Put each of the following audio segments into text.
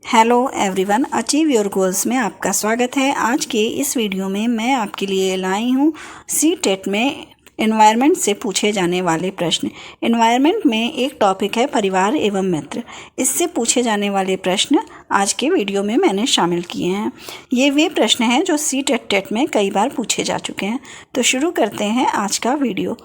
Hello everyone, achieve your goals में आपका स्वागत है। आज के इस वीडियो में मैं आपके लिए लाई हूँ सीटेट में एनवायरनमेंट से पूछे जाने वाले प्रश्न। एनवायरनमेंट में एक टॉपिक है परिवार एवं मित्र। इससे पूछे जाने वाले प्रश्न आज के वीडियो में मैंने शामिल किए हैं। ये वे प्रश्न हैं जो सीटेट में कई बार पूछे जा चुके हैं। तो शुरू करते हैं आज का वीडियो।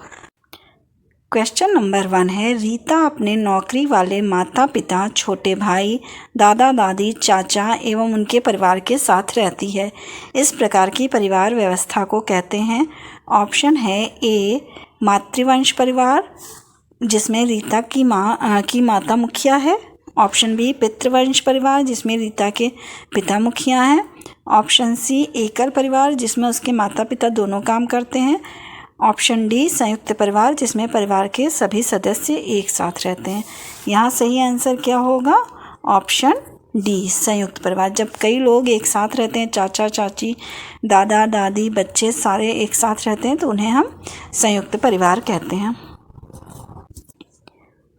क्वेश्चन नंबर 1 है, रीता अपने नौकरी वाले माता पिता, छोटे भाई, दादा दादी, चाचा एवं उनके परिवार के साथ रहती है। इस प्रकार की परिवार व्यवस्था को कहते हैं। ऑप्शन है ए मातृवंश परिवार, जिसमें रीता की माता मुखिया है। ऑप्शन बी पितृवंश परिवार, जिसमें रीता के पिता मुखिया हैं। ऑप्शन सी एकल परिवार, जिसमें उसके माता पिता दोनों काम करते हैं। ऑप्शन डी संयुक्त परिवार, जिसमें परिवार के सभी सदस्य एक साथ रहते हैं। यहाँ सही आंसर क्या होगा? ऑप्शन डी संयुक्त परिवार। जब कई लोग एक साथ रहते हैं, चाचा चाची, दादा दादी, बच्चे सारे एक साथ रहते हैं, तो उन्हें हम संयुक्त परिवार कहते हैं।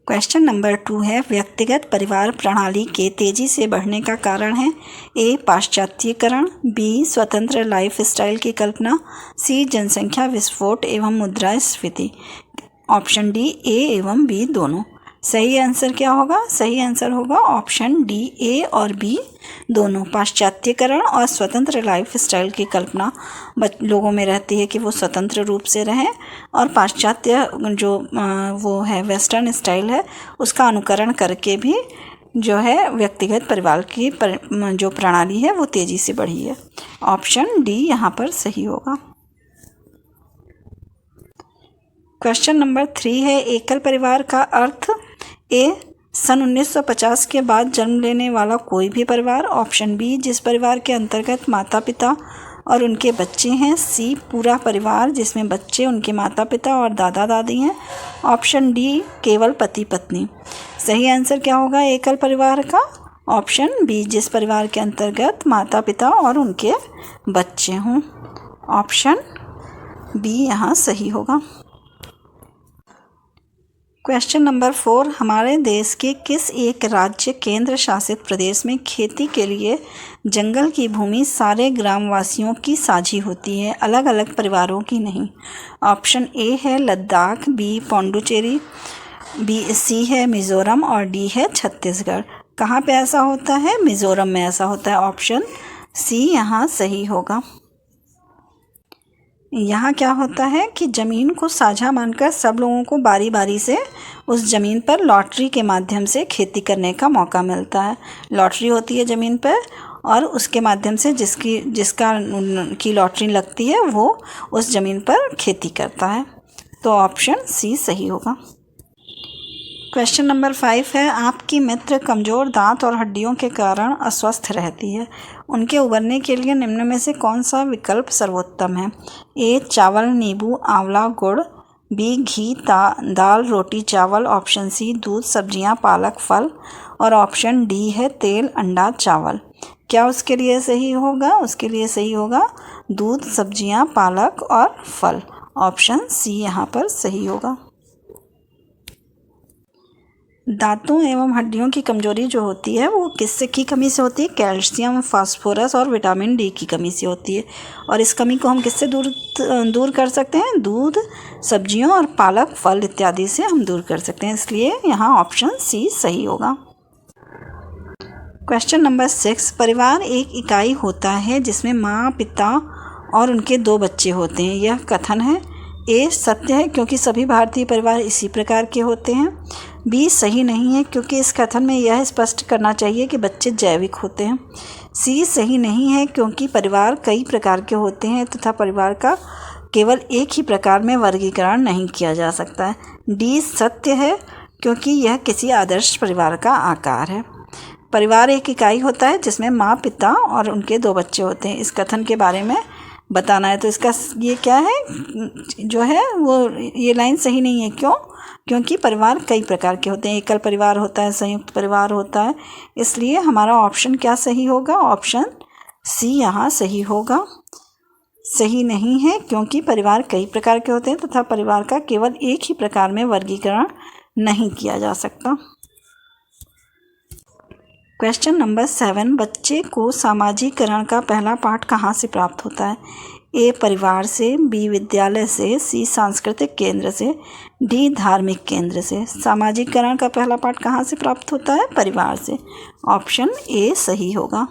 क्वेश्चन नंबर 2 है, व्यक्तिगत परिवार प्रणाली के तेजी से बढ़ने का कारण है। ए पाश्चात्यकरण, बी स्वतंत्र लाइफ स्टाइल की कल्पना, सी जनसंख्या विस्फोट एवं मुद्रास्फीति। ऑप्शन डी ए एवं बी दोनों। सही आंसर क्या होगा? सही आंसर होगा ऑप्शन डी, ए और बी दोनों। पाश्चात्यकरण और स्वतंत्र लाइफ स्टाइल की कल्पना लोगों में रहती है कि वो स्वतंत्र रूप से रहें, और पाश्चात्य जो वो है वेस्टर्न स्टाइल है, उसका अनुकरण करके भी जो है व्यक्तिगत परिवार की जो प्रणाली है वो तेज़ी से बढ़ी है। ऑप्शन डी यहाँ पर सही होगा। क्वेश्चन नंबर 3 है, एकल परिवार का अर्थ। ए सन 1950 के बाद जन्म लेने वाला कोई भी परिवार। ऑप्शन बी जिस परिवार के अंतर्गत माता पिता और उनके बच्चे हैं। सी पूरा परिवार, जिसमें बच्चे, उनके माता पिता और दादा दादी हैं। ऑप्शन डी केवल पति पत्नी। सही आंसर क्या होगा एकल परिवार का? ऑप्शन बी जिस परिवार के अंतर्गत माता पिता और उनके बच्चे हों। ऑप्शन बी यहाँ सही होगा। क्वेश्चन नंबर 4, हमारे देश के किस एक राज्य केंद्र शासित प्रदेश में खेती के लिए जंगल की भूमि सारे ग्रामवासियों की साझी होती है, अलग अलग परिवारों की नहीं? ऑप्शन ए है Ladakh, B Puducherry, B C है मिज़ोरम और डी है छत्तीसगढ़। कहाँ पे ऐसा होता है? मिज़ोरम में ऐसा होता है। ऑप्शन सी यहाँ सही होगा। यहाँ क्या होता है कि ज़मीन को साझा मानकर सब लोगों को बारी बारी से उस ज़मीन पर लॉटरी के माध्यम से खेती करने का मौका मिलता है। लॉटरी होती है ज़मीन पर, और उसके माध्यम से जिसका की लॉटरी लगती है वो उस ज़मीन पर खेती करता है। तो ऑप्शन सी सही होगा। क्वेश्चन नंबर 5 है, आपकी मित्र कमज़ोर दांत और हड्डियों के कारण अस्वस्थ रहती है। उनके उबरने के लिए निम्न में से कौन सा विकल्प सर्वोत्तम है? ए चावल, नींबू, आंवला, गुड़, बी घी, दाल, रोटी, चावल। ऑप्शन सी दूध, सब्जियां, पालक, फल, और ऑप्शन डी है तेल, अंडा, चावल। क्या उसके लिए सही होगा? उसके लिए सही होगा दूध, सब्जियां, पालक और फल। ऑप्शन सी यहाँ पर सही होगा। दांतों एवं हड्डियों की कमजोरी जो होती है वो किससे की कमी से होती है? कैल्शियम, फास्फोरस और विटामिन डी की कमी से होती है। और इस कमी को हम किससे दूर कर सकते हैं? दूध, सब्जियों और पालक, फल इत्यादि से हम दूर कर सकते हैं। इसलिए यहाँ ऑप्शन सी सही होगा। क्वेश्चन नंबर 6, परिवार एक इकाई होता है जिसमें माँ, पिता और उनके 2 बच्चे होते हैं। यह कथन है। ए सत्य है क्योंकि सभी भारतीय परिवार इसी प्रकार के होते हैं। बी सही नहीं है क्योंकि इस कथन में यह स्पष्ट करना चाहिए कि बच्चे जैविक होते हैं। सी सही नहीं है क्योंकि परिवार कई प्रकार के होते हैं तथा परिवार का केवल एक ही प्रकार में वर्गीकरण नहीं किया जा सकता है। डी सत्य है क्योंकि यह किसी आदर्श परिवार का आकार है। परिवार एक इकाई होता है जिसमें माँ, पिता और उनके 2 बच्चे होते हैं। इस कथन के बारे में बताना है। तो इसका ये क्या है जो है वो ये लाइन सही नहीं है। क्यों? क्योंकि परिवार कई प्रकार के होते हैं। एकल परिवार होता है, संयुक्त परिवार होता है। इसलिए हमारा ऑप्शन क्या सही होगा? ऑप्शन सी यहाँ सही होगा। सही नहीं है क्योंकि परिवार कई प्रकार के होते हैं तथा परिवार का केवल एक ही प्रकार में वर्गीकरण नहीं किया जा सकता। क्वेश्चन नंबर 7, बच्चे को सामाजिकरण का पहला पाठ कहाँ से प्राप्त होता है? ए परिवार से, बी विद्यालय से, सी सांस्कृतिक केंद्र से, डी धार्मिक केंद्र से। सामाजिकरण का पहला पाठ कहाँ से प्राप्त होता है? परिवार से। ऑप्शन ए सही होगा।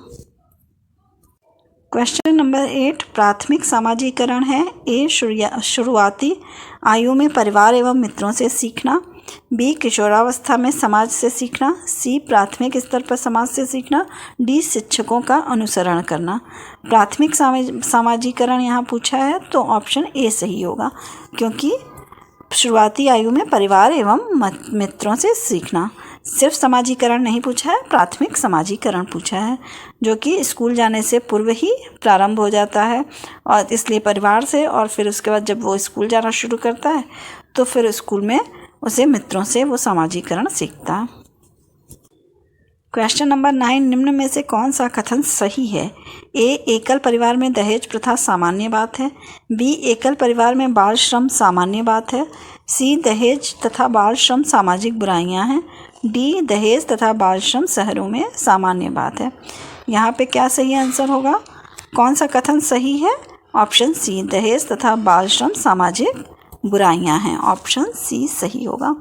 क्वेश्चन नंबर 8, प्राथमिक सामाजिकरण है ए शुरुआती आयु में परिवार एवं मित्रों से सीखना, बी किशोरावस्था में समाज से सीखना, सी प्राथमिक स्तर पर समाज से सीखना, डी शिक्षकों का अनुसरण करना। प्राथमिक सामाजिकरण यहाँ पूछा है तो ऑप्शन ए सही होगा, क्योंकि शुरुआती आयु में परिवार एवं मित्रों से सीखना। सिर्फ समाजीकरण नहीं पूछा है, प्राथमिक समाजीकरण पूछा है, जो कि स्कूल जाने से पूर्व ही प्रारंभ हो जाता है और इसलिए परिवार से, और फिर उसके बाद जब वो स्कूल जाना शुरू करता है तो फिर स्कूल में उसे मित्रों से वो समाजीकरण सीखता है। क्वेश्चन नंबर 9, निम्न में से कौन सा कथन सही है? ए एकल परिवार में दहेज प्रथा सामान्य बात है, बी एकल परिवार में बाल श्रम सामान्य बात है, सी दहेज तथा बाल श्रम सामाजिक बुराइयां हैं, डी दहेज तथा बाल श्रम शहरों में सामान्य बात है। यहाँ पे क्या सही आंसर होगा? कौन सा कथन सही है? ऑप्शन सी, दहेज तथा बाल श्रम सामाजिक बुराइयां हैं। ऑप्शन सी सही होगा।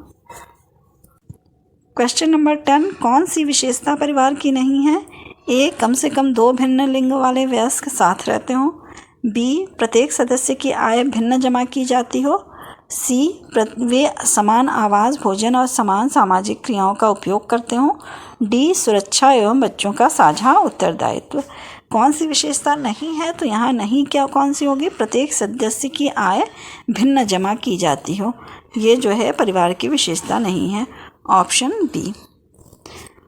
क्वेश्चन नंबर 10, कौन सी विशेषता परिवार की नहीं है? ए कम से कम 2 भिन्न लिंग वाले वयस्क साथ रहते हों, बी प्रत्येक सदस्य की आय भिन्न जमा की जाती हो, सी वे समान आवास, भोजन और समान सामाजिक क्रियाओं का उपयोग करते हों, डी सुरक्षा एवं बच्चों का साझा उत्तरदायित्व। कौन सी विशेषता नहीं है? तो यहाँ नहीं क्या कौन सी होगी? प्रत्येक सदस्य की आय भिन्न जमा की जाती हो, ये जो है परिवार की विशेषता नहीं है। Option B.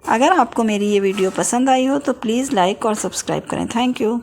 अगर आपको मेरी ये वीडियो पसंद आई हो तो प्लीज़ लाइक और सब्सक्राइब करें। Thank you.